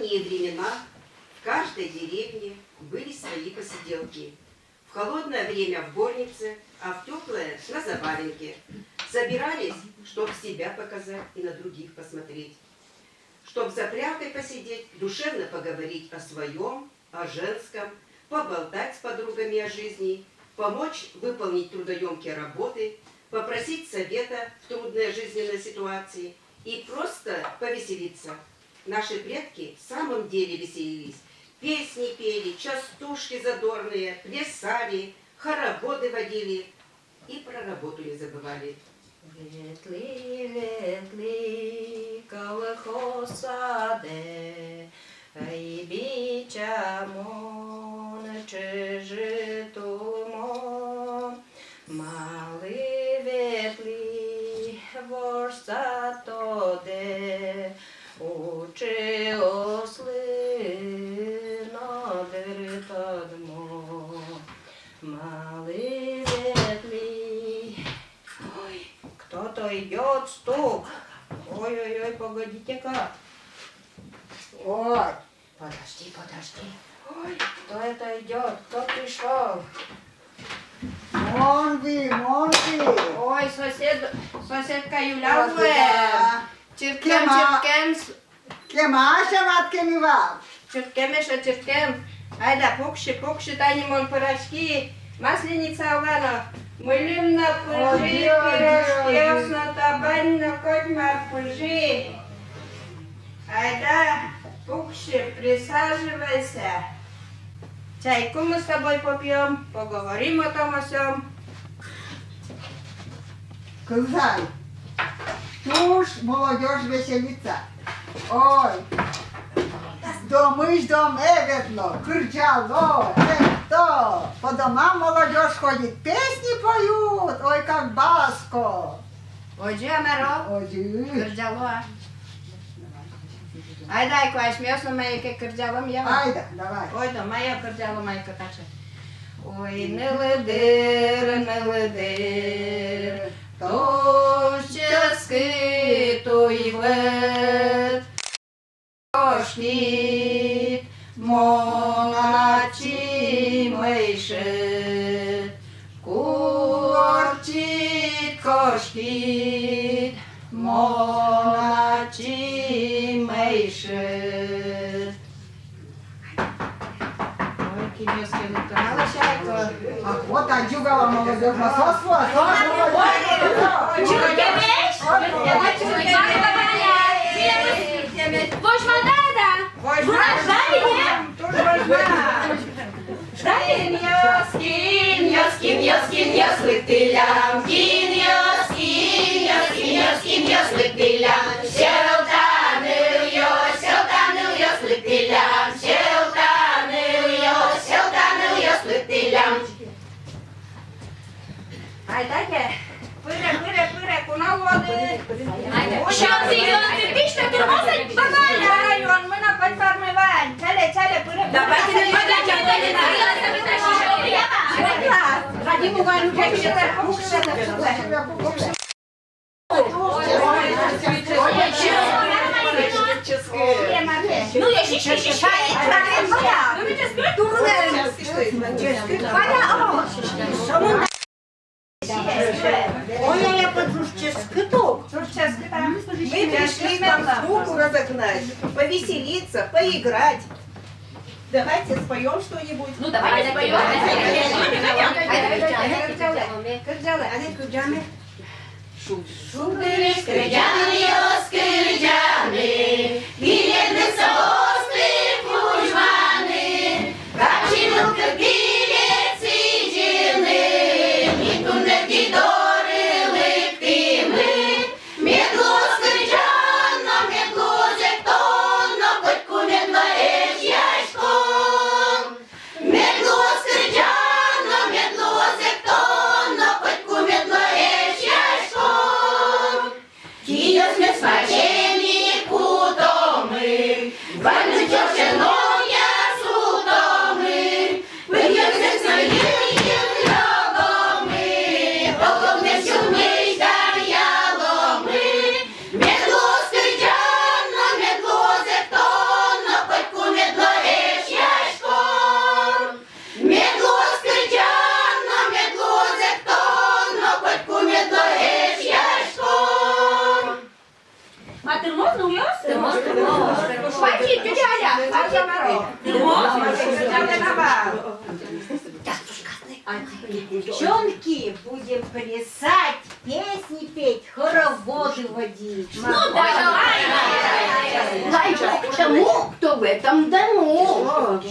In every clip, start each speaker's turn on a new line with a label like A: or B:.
A: давние времена в каждой деревне были свои посиделки. В холодное время в горнице, а в теплое на заваленке. Собирались, чтобы себя показать и на других посмотреть. Чтоб за прялкой посидеть, душевно поговорить о своем, о женском, поболтать с подругами о жизни, помочь выполнить трудоемкие работы, попросить совета в трудной жизненной ситуации и просто повеселиться. Наши предки в самом деле веселились. Песни пели, частушки задорные, плясали, хороводы водили и про работу не забывали.
B: Ветли, ветли, колхозаде, ай бичамон, чижитумо, мали ветли, ворсатоде, учи осли надертадмо, мали ветли. Кто-то идет, стук. Ой-ой-ой, погодите-ка.
C: Ой,
B: Подожди. Ой, кто это идет? Кто пришел?
C: Монги.
B: Ой, соседка Юля уже. Чиркем.
C: Кемаша маткемива.
B: Чиркем. Айда, пукши, тайнимон пирожки. Масленица Алана. Мылим на пыжи, пирожки, на табань, на котьма пыжи. Айда, пукши, присаживайся. Чайку мы с тобой попьем, поговорим о том о сём.
C: Кызай, что ж молодежь веселится? Ой, домыш дом эветло, кырджало, то. По домам молодежь ходит, песни поют, ой, как баско.
B: Оджи, Амеро,
C: Ой,
B: кырджало. Айда, якась мясо майке кырджалом я.
C: айда, давай.
B: Ой, да, моя кырджало майка кача. Ой, не ледир, то щаски, то й вет. Кошкіт, моначі мейшет, курчит кошкіт, моначі мейшет. Ой, кім'яски летали шайко.
C: А вот отжугала молодежь на сосву, а
B: Ай, дайте, пире, куна води.
D: Що ти пішли тормозить?
B: Район, ми на подфармивань. Челе, пире.
D: Давайте не подайте,
B: Раді мугаю, вже ще пухше.
D: Ну, я ще.
E: Ой, я подружче скыток.
A: Мы пришли вам скуку разогнать, повеселиться, поиграть. Давайте споем что-нибудь.
D: Ну, давайте споем. Кіньось ми смачені, кутом Хватит, тетя Аля, хватит.
E: Девчонки, будем плясать, песни петь, хороводы водить.
D: Ну, давай. Зайчик, тому, кто в этом дому.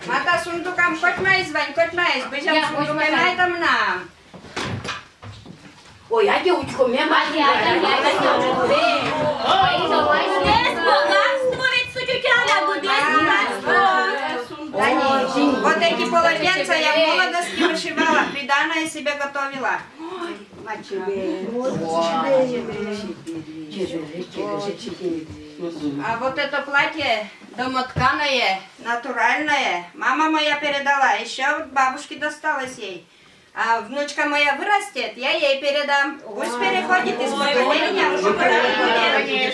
B: Mata sundukam kot mais, bijam sundukai mai tam na.
D: Ой, а девочку мне мать.
B: Вот эти полотенца я в молодости вышивала, приданое себе готовила. А вот это платье домотканое, натуральное, мама моя передала, еще от бабушки досталось ей. А внучка моя вырастет, я ей передам. Пусть переходит из поколения в поколение.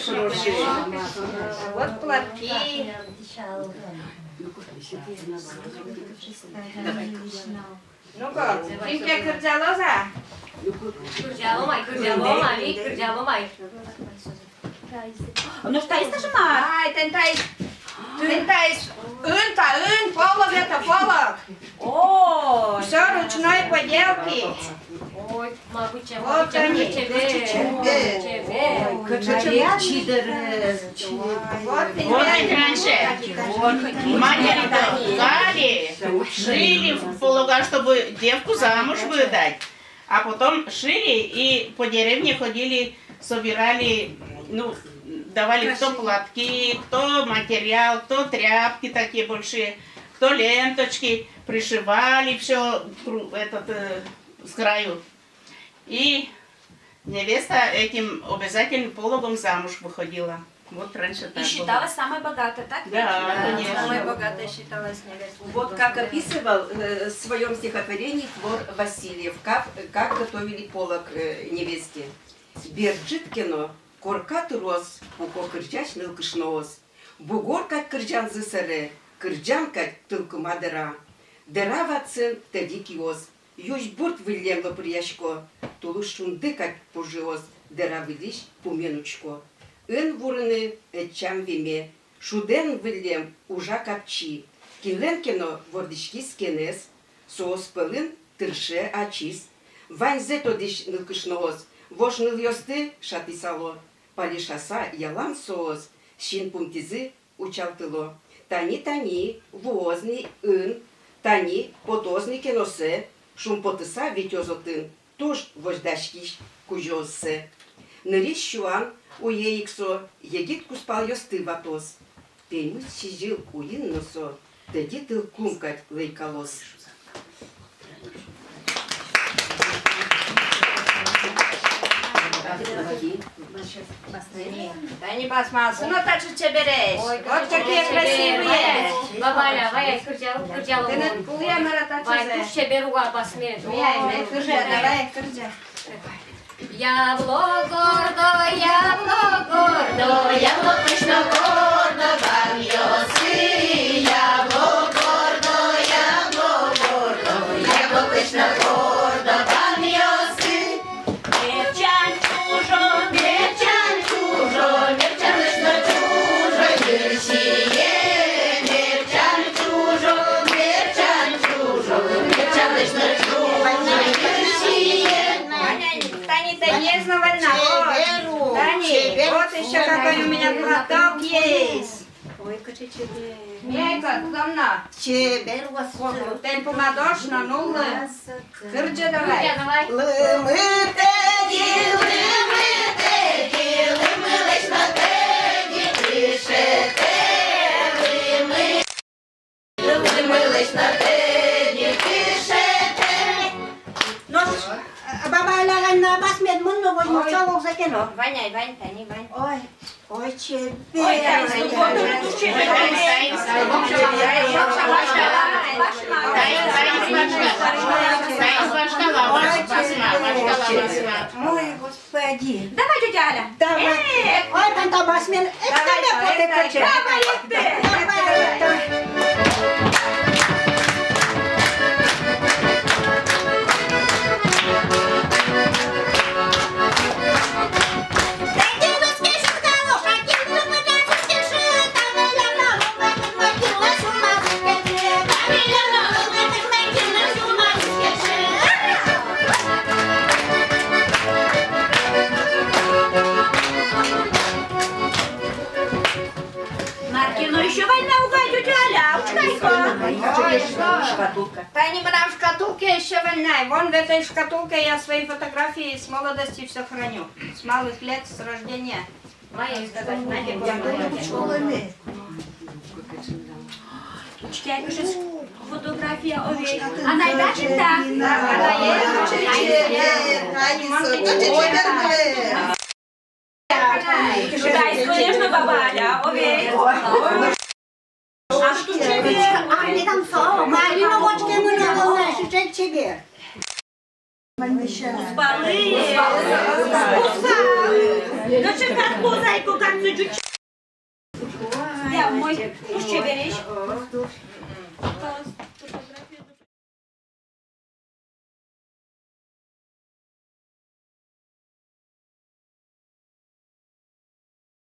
B: Вот платки. Ну-ка, Тимке кырджалоза.
D: Кырджаломай.
B: Ну что, есть даже мар? Ай, тентай, полог это полог. О, все ручной поделки.
D: Ой, мабуть,
B: Вот они. Вот
F: Вот как раньше матери толкали, шили в полуга, чтобы девку замуж выдать. А потом шили и по деревне ходили, собирали, ну, давали кто платки, кто материал, кто тряпки такие большие, кто ленточки, пришивали все с краю. И невеста этим обязательным пологом замуж выходила. Вот раньше так
D: И считалась самой богатой, так?
F: Да, конечно.
B: самой богатой считалась невеста.
A: Вот как описывал в своем стихотворении Флор Васильев, как готовили полог невесте. Берджиткино, коркат рос, уко кырчач нылкышноос. Бугоркат кырджан зысыры, кырджанкат тылкыма дыра. Дыра ватсын тедикиоз. Юж бурт вылем лоприяшко, тулуш шундыкат пужиоз, дыра вылиш пуменучко. Ын вурыны этчам веме, шуден вылем ужа капчи. Кинленкино вордички скенес, соос пылын тырше ачис. Ваньзе тодиш нылкышноос, вож ныл йосты шатисало. Палишаса ялан соос, Шин пунктизы учалтыло. Тани, возни, ын, тани, потозни кеносе, шумпотыса витёзотын, туж вождашкиш кужёссе. Нырис шуан уеиксо, егит куспал ёсты ватос. Теймыс чижил уин носо, теди тыл кумкать лейкалос.
B: Да не посмался, ну так же тебе вот какие красивые.
G: Бабаля, ваяй, кырджал,
B: Ты на кулемера
G: Вай,
B: тачузе.
G: туще беруга басмет.
B: Яй, кырже, давай, кырже.
G: Ябло гордо, ябло пышно гордо, вам йоси. Ябло гордо, ябло пышно гордо, вам йоси. Мерчан чужо, мерчан лишно чужо, юрсие. Мерчан чужо, мерчан лишно чужо, юрсие.
B: Тани, ты не знавальна. Тани, вот еще какой у меня платок есть.
E: Ой, каче тебе.
B: Мейка, давно.
C: Чебер вас.
B: Темпу надош на нулы. Кырже давай.
G: Давай.
E: Баба лягай на басмет, мунно возьму, чолок закину.
B: Ваняй, Вань, Тани, Вань.
E: Ой, чебер.
B: Ой, Тани,
E: Ой, господи.
B: Давай, тетя Аля.
E: Давай. Ой, там та басмет.
B: Давай,
E: Маркину еще война угай, тетя Аля, учкайко.
C: Шкатулка.
B: Тани, там в шкатулке еще вольная. Вон в этой шкатулке я свои фотографии с молодости все храню. С малых лет, с рождения.
G: Ваяй, сказать, Надя, Чекай, кажется, фотография овей. А найдачи так? Дай, конечно, бабаля, овей. А что тебе?
E: А не там со, Марина, вот что мы надо, что тебе.
G: Спали. Ну что, как мозаику, как чуть-чуть. Я мой, пусть берешь.